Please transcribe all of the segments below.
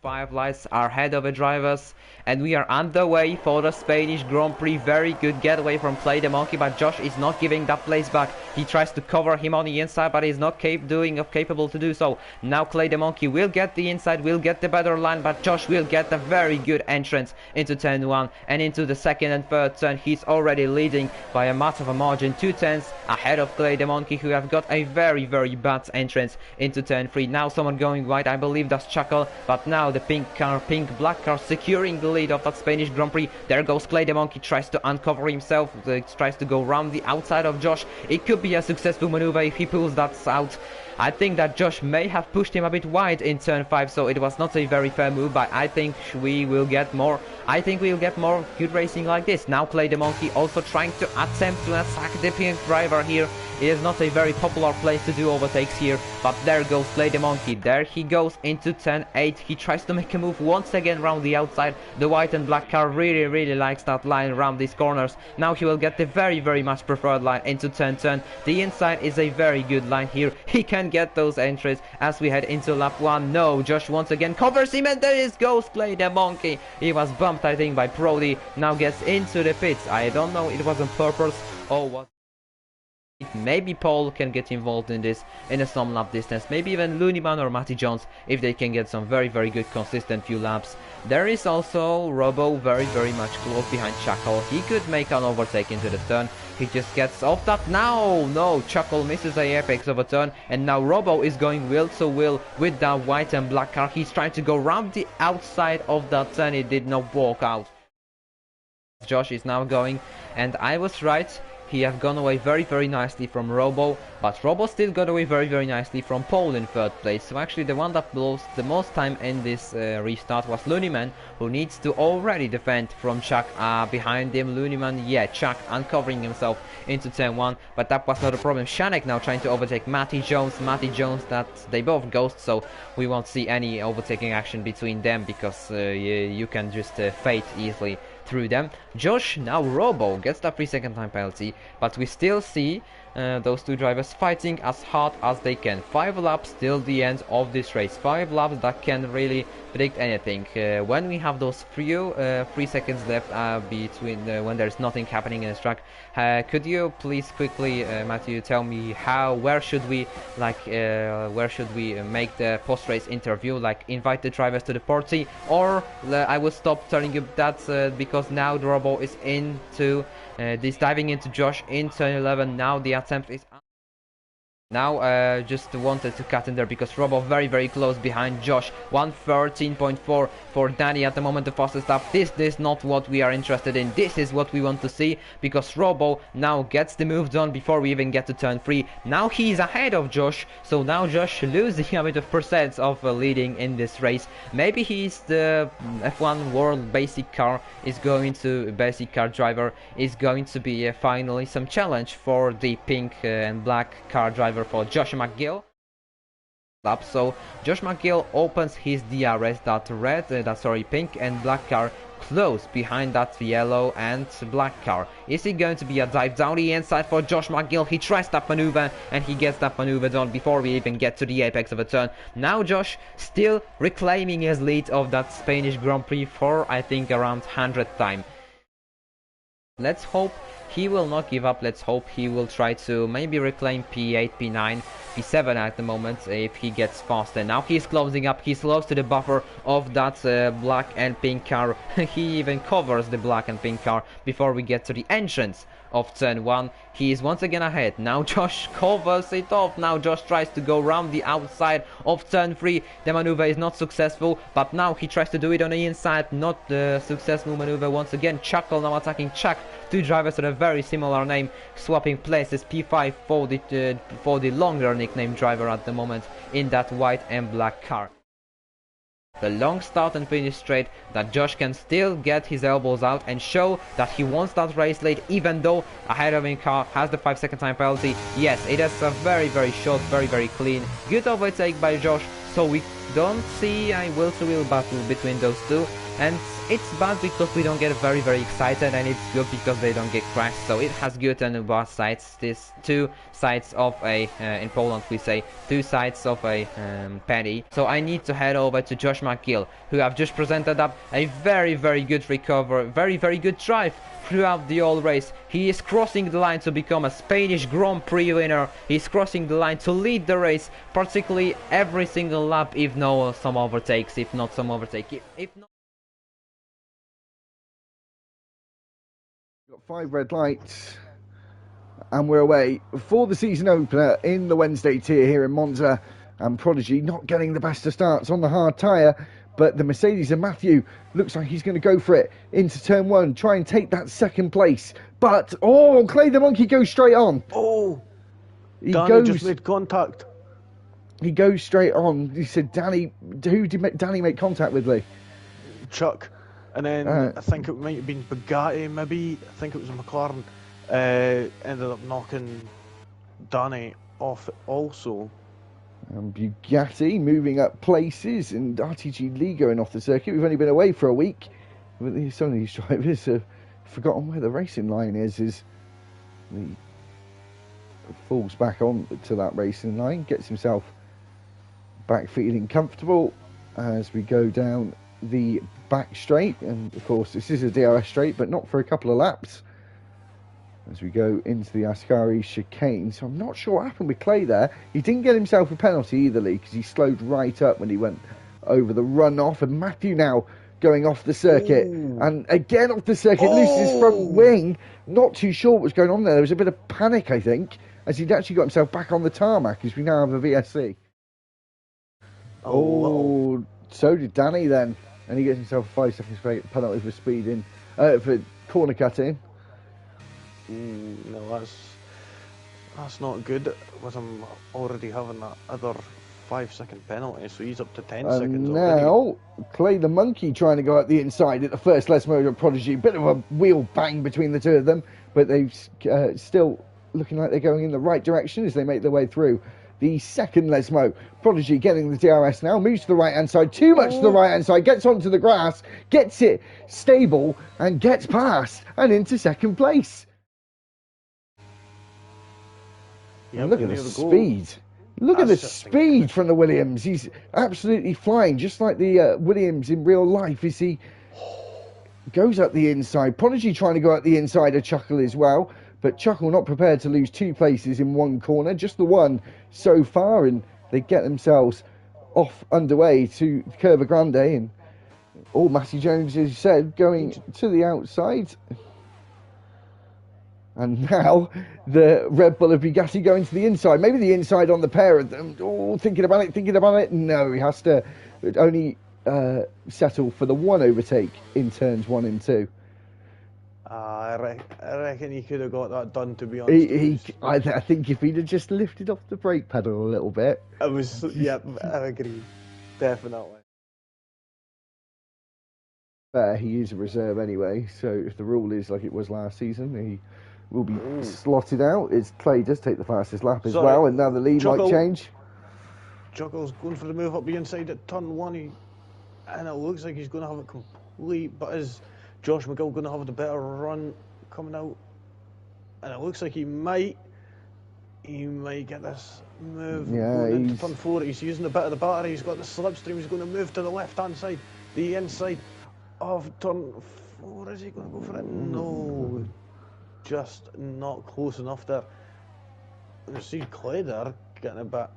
4-5 lights are ahead of the drivers, and we are underway for the Spanish Grand Prix. Very good getaway from Play the Monkey, but Josh is not giving that place back. He tries to cover him on the inside, but he's not capable to do so. Now Play the Monkey will get the inside, will get the better line, but Josh will get a very good entrance into turn 1 and into the second and third turn. He's already leading by a much of a margin, 2 tenths ahead of Play the Monkey, who have got a very bad entrance into turn 3. Now someone going wide, I believe that's Chuckle, but now the pink-black car securing the lead of that Spanish Grand Prix. There goes Play the Monkey, tries to uncover himself, tries to go around the outside of Josh. It could be a successful maneuver if he pulls that out. I think that Josh may have pushed him a bit wide in turn 5, so it was not a very fair move, but I think we will get more. I think we'll get more good racing like this. Now Play the Monkey also trying to attempt to attack the pink driver here. It is not a very popular place to do overtakes here, but there goes Play the Monkey. There he goes into turn 8. He tries to make a move once again around the outside. The white and black car really likes that line around these corners. Now he will get the very much preferred line into turn 10. The inside is a very good line here. He can get those entries as we head into lap 1. No, Josh once again covers him, and there is goes Play the Monkey. He was bumped, I think, by Brody. Now gets into the pits. I don't know, it was on purpose or what. Maybe Paul can get involved in this in a some lap distance, maybe even Looneyman or Matty Jones if they can get some very good consistent few laps. There is also Robo very much close behind Chuckle. He could make an overtake into the turn. He just gets off that. Now no, Chuckle misses a apex of a turn, and now Robo is going wheel to wheel with that white and black car. He's trying to go around the outside of that turn. It did not work out. Josh is now going, and I was right. He have gone away very nicely from Robo, but Robo still got away very nicely from Paul in third place. So actually the one that lost the most time in this restart was Looneyman, who needs to already defend from Chuck behind him. Looneyman, yeah, Chuck uncovering himself into turn 1, but that was not a problem. Shanek now trying to overtake Matty Jones, that they both ghosts, so we won't see any overtaking action between them because you can just fade easily through them. Josh, now Robo gets that 3-second time penalty, but we still see those two drivers fighting as hard as they can. 5 laps till the end of this race. 5 laps that can really predict anything. When we have those few 3 seconds left between when there's nothing happening in this track, could you please quickly, Matthew, tell me where should we make the post-race interview? Like invite the drivers to the party, or I will stop telling you that because now the Robo is into this diving into Josh in turn 11. Now the attempt is now just wanted to cut in there because Robo very close behind Josh. 1:13.4 for Danny at the moment, the fastest lap. This is not what we are interested in. This is what we want to see, because Robo now gets the move done before we even get to turn 3. Now he's ahead of Josh, so now Josh losing a bit of percent of leading in this race. Maybe he's the F1 World Basic Car Basic Car driver is going to be finally some challenge for the pink and black car driver for Josh McGill. So Josh McGill opens his DRS, pink and black car close behind that yellow and black car. Is it going to be a dive down the inside for Josh McGill? He tries that maneuver and he gets that maneuver done before we even get to the apex of a turn. Now Josh still reclaiming his lead of that Spanish Grand Prix for I think around 100th time. Let's hope he will not give up. Let's hope he will try to maybe reclaim P8, P9, P7 at the moment if he gets faster. Now he's closing up. He's close to the buffer of that black and pink car. He even covers the black and pink car before we get to the entrance of turn 1. He is once again ahead. Now Josh covers it off. Now Josh tries to go around the outside of turn 3. The maneuver is not successful, but now he tries to do it on the inside. Not the successful maneuver once again. Chuckle now attacking Chuck. Two drivers with a very similar name, swapping places. P5 for the longer nickname driver at the moment in that white and black car. The long start and finish straight, that Josh can still get his elbows out and show that he wants that race lead, even though ahead of him car has the 5-second time penalty. Yes, it is a very short, very clean, good overtake by Josh, so we don't see a will-to-will battle between those two, and it's bad because we don't get very excited, and it's good because they don't get crashed. So it has good and bad sides. This two sides of a in Poland we say two sides of a penny. So I need to head over to Josh McGill, who have just presented up a very good recovery, very good drive throughout the whole race. He is crossing the line to become a Spanish Grand Prix winner. He's crossing the line to lead the race, particularly every single lap, if not some overtakes, if not some overtake. If not. Got 5 red lights, and we're away for the season opener in the Wednesday tier here in Monza. And Prodigy not getting the best of starts on the hard tyre, but the Mercedes and Matthew looks like he's going to go for it into turn 1, try and take that second place. But, oh, Clay the Monkey goes straight on. Oh, Danny just made contact. He goes straight on. He said, Danny, who did Danny make contact with, Lee? Chuck. And then I think it might have been Bugatti, maybe. I think it was a McLaren. Ended up knocking Danny off also. And Bugatti moving up places, and RTG Lee going off the circuit. We've only been away for a week. Some of these drivers have forgotten where the racing line is. As he falls back on to that racing line, gets himself back feeling comfortable as we go down the back straight. And of course this is a DRS straight, but not for a couple of laps as we go into the Ascari chicane. So I'm not sure what happened with Clay there. He didn't get himself a penalty either, Lee, because he slowed right up when he went over the runoff. And Matthew now going off the circuit. Ooh. And again off the circuit, loses his front wing. Not too sure what was going on there. There was a bit of panic, I think, as he'd actually got himself back on the tarmac, as we now have a VSC. Oh, so did Danny then. And he gets himself a 5 second penalty for speeding, for corner cutting. No, that's not good. With him already having that other 5 second penalty, so he's up to 10 seconds already. Now, Clay the Monkey trying to go out the inside at the first Les Mojo Prodigy. Bit of a wheel bang between the two of them, but they've still looking like they're going in the right direction as they make their way through. The second Lesmo Prodigy getting the DRS now, moves to the right hand side, too much to the right hand side, gets onto the grass, gets it stable and gets past and into second place. Yep, look at the speed. Look at the speed from the Williams. He's absolutely flying, just like the Williams in real life. As he goes up the inside. Prodigy trying to go up the inside of Chuckle as well, but Chuckle not prepared to lose 2 places in one corner, just the one so far, and they get themselves off underway to Curva Grande. And Matty Jones, as you said, going to the outside. And now the Red Bull of Bugatti going to the inside. Maybe the inside on the pair of them. Thinking about it. No, he has to only settle for the one overtake in turns 1 and 2. I reckon he could have got that done, to be honest. I think if he'd have just lifted off the brake pedal a little bit. I agree. Definitely. He is a reserve anyway, so if the rule is like it was last season, he will be slotted out. As Clay does take the fastest lap as well, and now the lead might change. Juggle's going for the move up the inside at turn 1, and it looks like he's going to have it complete, but is Josh McGill going to have the better run coming out? And it looks like he might get this move. Yeah, into turn 4. He's using a bit of the battery. He's got the slipstream. He's going to move to the left-hand side, the inside of turn 4. Is he going to go for it? No, just not close enough there. You see Clay there getting a bit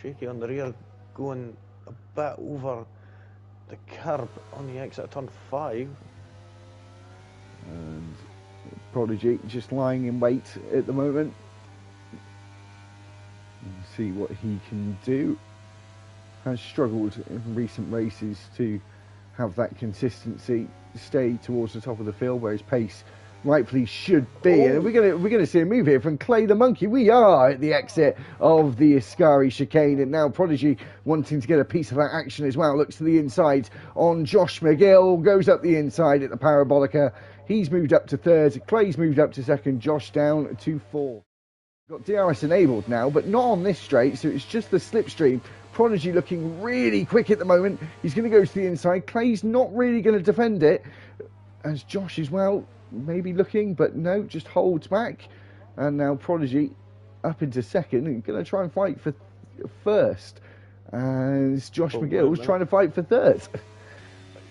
shaky on the rear, going a bit over the curb on the exit of turn 5. And Prodigy just lying in wait at the moment. See what he can do. Has struggled in recent races to have that consistency, stay towards the top of the field where his pace rightfully should be. And we're gonna see a move here from Clay the Monkey. We are at the exit of the Ascari chicane, and now Prodigy wanting to get a piece of that action as well. Looks to the inside on Josh McGill, goes up the inside at the Parabolica. He's moved up to 3rd, Clay's moved up to 2nd, Josh down to 4th. Got DRS enabled now, but not on this straight, so it's just the slipstream Prodigy looking really quick at the moment. He's going to go to the inside. Clay's not really going to defend it, as Josh as well, maybe looking, but no, just holds back. And now Prodigy up into second and going to try and fight for first. As Josh McGill's trying to fight for third.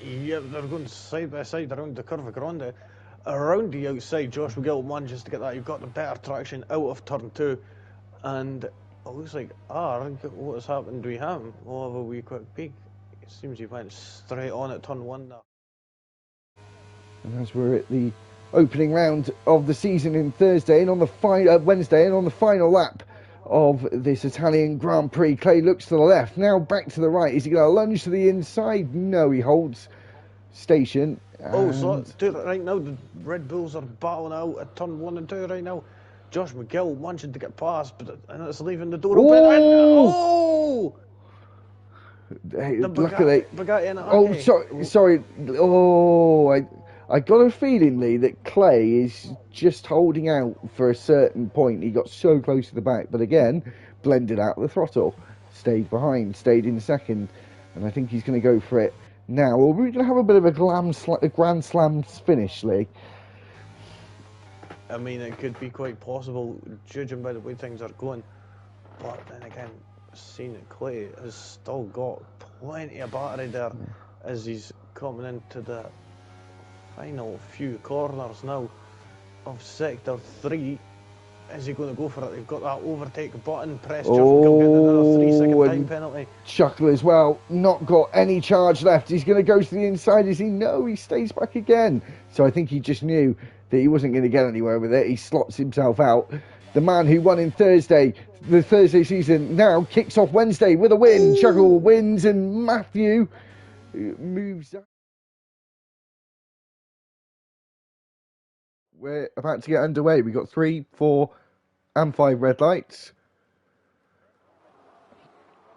Yeah, they're going side by side around the Curva Grande. Around the outside, Josh McGill manages to get that. You've got the better traction out of turn 2. And it looks like, what has happened to him? We'll have a wee quick peek. It seems he went straight on at turn 1 now. And as we're at the opening round of the season in Thursday and on the Wednesday and on the final lap of this Italian Grand Prix, Clay looks to the left, now back to the right. Is he going to lunge to the inside? No, he holds station. So right now the Red Bulls are battling out at turn 1 and 2 right now. Josh McGill wanting to get past, and it's leaving the door open. Hey, the luckily, Bugatti and sorry. I got a feeling, Lee, that Clay is just holding out for a certain point. He got so close to the back, but again, blended out the throttle, stayed behind, stayed in second, and I think he's going to go for it now. Well, we're going to have a bit of a Grand Slam finish, Lee. I mean, it could be quite possible, judging by the way things are going. But then again, seeing that Clay has still got plenty of battery there as he's coming into the final few corners now of sector 3. Is he going to go for it? They've got that overtake button pressed. Josh McGill getting another 3 second time penalty. Chuckle as well, not got any charge left. He's going to go to the inside. Is he? No, he stays back again. So I think he just knew that he wasn't going to get anywhere with it. He slots himself out. The man who won in the Thursday season, now kicks off Wednesday with a win. Chuckle wins and Matthew moves up. We're about to get underway. We've got 3, 4 and 5 red lights.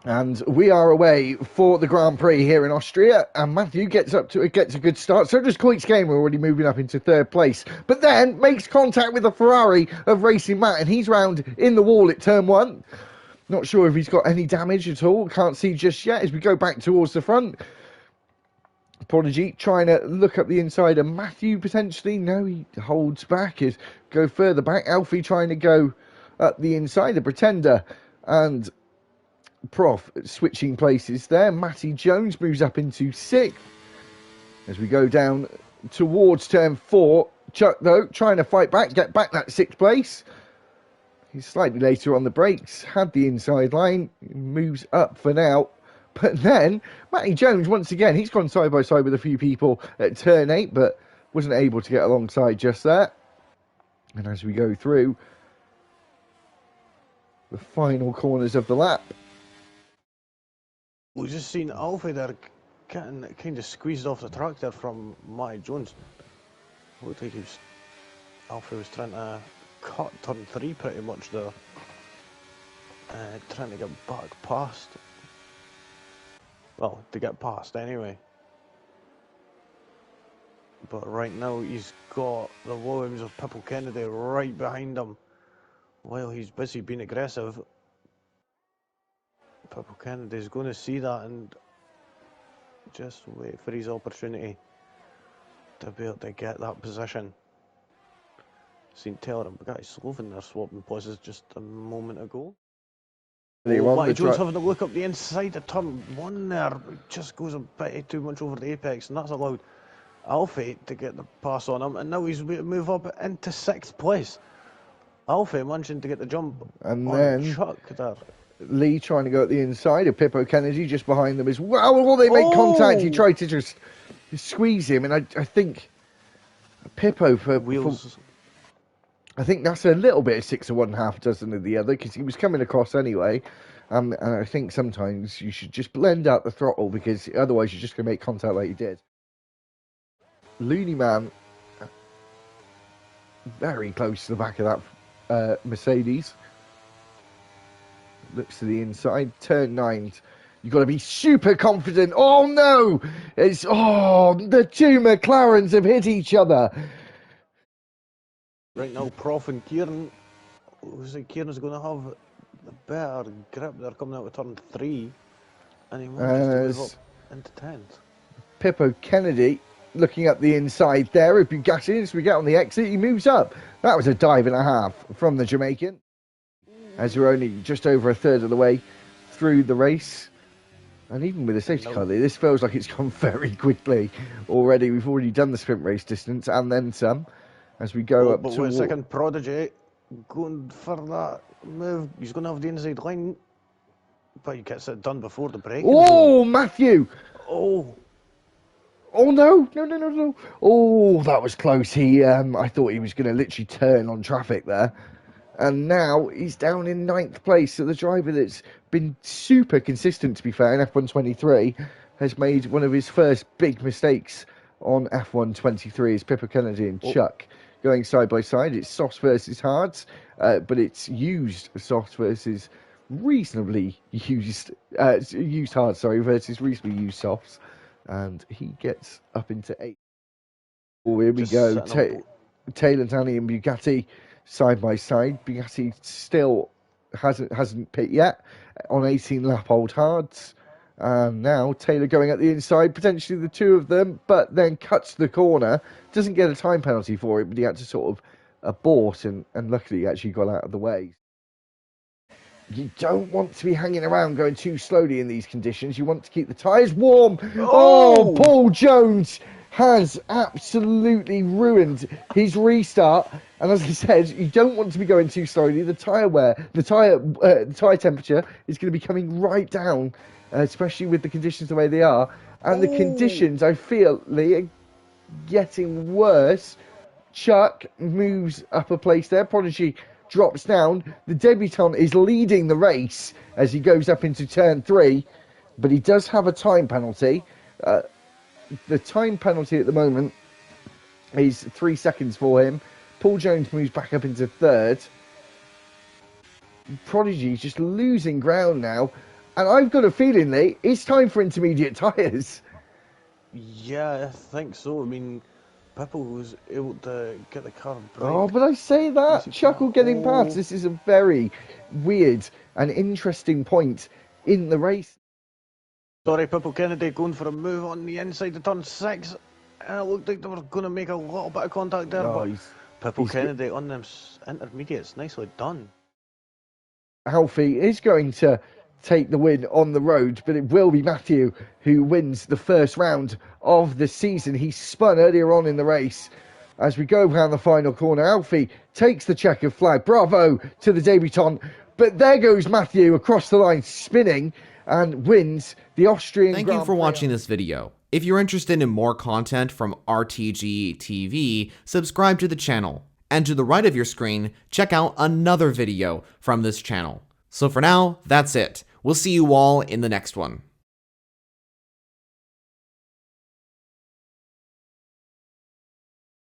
And we are away for the Grand Prix here in Austria. And Matthew gets a good start. So does Coit's Game. We're already moving up into 3rd place. But then makes contact with the Ferrari of Racing Matt. And he's round in the wall at turn 1. Not sure if he's got any damage at all. Can't see just yet as we go back towards the front. Prodigy trying to look up the inside of Matthew potentially. No, he holds back. Go further back. Alfie trying to go up the inside. The Pretender and Prof switching places there. Matty Jones moves up into 6th as we go down towards turn 4. Chuck, though, trying to fight back, get back that 6th place. He's slightly later on the brakes, had the inside line, moves up for now. But then, Matty Jones, once again, he's gone side by side with a few people at turn 8, but wasn't able to get alongside just there. And as we go through the final corners of the lap, we've just seen Alfie there getting kind of squeezed off the track there from Matty Jones. Looked like Alfie was trying to cut turn 3 pretty much there. Trying to get back past. Well, to get past anyway. But right now he's got the Williams of Pippo Kennedy right behind him while he's busy being aggressive. Pippo Kennedy's going to see that and just wait for his opportunity to be able to get that position. Seen Taylor and Bugatti Slovin there swapping places just a moment ago. Matty Jones having to look up the inside of turn 1 there. Just goes a bit too much over the apex, and that's allowed Alfie to get the pass on him, and now he's going to move up into 6th place. Alfie managing to get the jump and on then Chuck there. Lee trying to go at the inside of Pippo Kennedy just behind them as well. Well, they make contact. He tried to just squeeze him, and I think Pippo for wheels. I think that's a little bit of 6 of one, half a dozen of the other, because he was coming across anyway. And I think sometimes you should just blend out the throttle, because otherwise you're just going to make contact like you did. Looney Man, very close to the back of that Mercedes. Looks to the inside. Turn 9. You've got to be super confident. Oh no! The two McLarens have hit each other. Right now, Prof and Kieran. Looks like Kieran's going to have the better grip. They're coming out of turn 3. And he manages to move As up into 10th. Pippo Kennedy looking up the inside there of Bugatti as we get on the exit. He moves up. That was a dive and a half from the Jamaican. As we're only just over a third of the way through the race. And even with a safety car, this feels like it's gone very quickly already. We've already done the sprint race distance and then some. As we go up but to... wait a second, Prodigy going for that move. He's going to have the inside line. But he gets it done before the break. Oh, Matthew! Oh. Oh, no. No. Oh, that was close. I thought he was going to literally turn on traffic there. And now he's down in 9th place. So the driver that's been super consistent, to be fair, in F123 has made one of his first big mistakes on F123 is Pippo Kennedy and Chuck going side by side. It's softs versus hards, but it's used softs versus reasonably used hard, versus reasonably used softs. And he gets up into 8th. Oh, here we go. Taylor, Danny and Bugatti side by side. Bugatti still hasn't pit yet on 18 lap old hards. And now Taylor going at the inside, potentially the two of them, but then cuts the corner. Doesn't get a time penalty for it, but he had to sort of abort, and luckily he actually got out of the way. You don't want to be hanging around going too slowly in these conditions. You want to keep the tyres warm. Oh, Paul Jones has absolutely ruined his restart. And as I said, you don't want to be going too slowly. The tyre temperature is going to be coming right down, especially with the conditions the way they are. And the conditions, I feel, Lee, are getting worse. Chuck moves up a place there. Prodigy drops down. The debutant is leading the race as he goes up into turn 3, but he does have a time penalty. The time penalty at the moment is 3 seconds for him. Paul Jones moves back up into 3rd. Prodigy is just losing ground now, and I've got a feeling, Lee, it's time for intermediate tyres. Yeah, I think so. I mean, Pippo was able to get the car brake. Oh, but I say that. Chuck will get him past. This is a very weird and interesting point in the race. Sorry, Pippo Kennedy going for a move on the inside of turn 6. And it looked like they were going to make a little bit of contact there. Oh, but Pippo Kennedy on them intermediates. Nicely done. Alfie is going to take the win on the road, but it will be Matthew who wins the first round of the season. He spun earlier on in the race. As we go around the final corner, Alfie takes the checkered flag. Bravo to the debutant. But there goes Matthew across the line, spinning, and wins the Austrian Thank Grand you for Prix. watching this video. If you're interested in more content from RTG TV, subscribe to the channel. And to the right of your screen, check out another video from this channel. So for now, that's it. We'll see you all in the next one.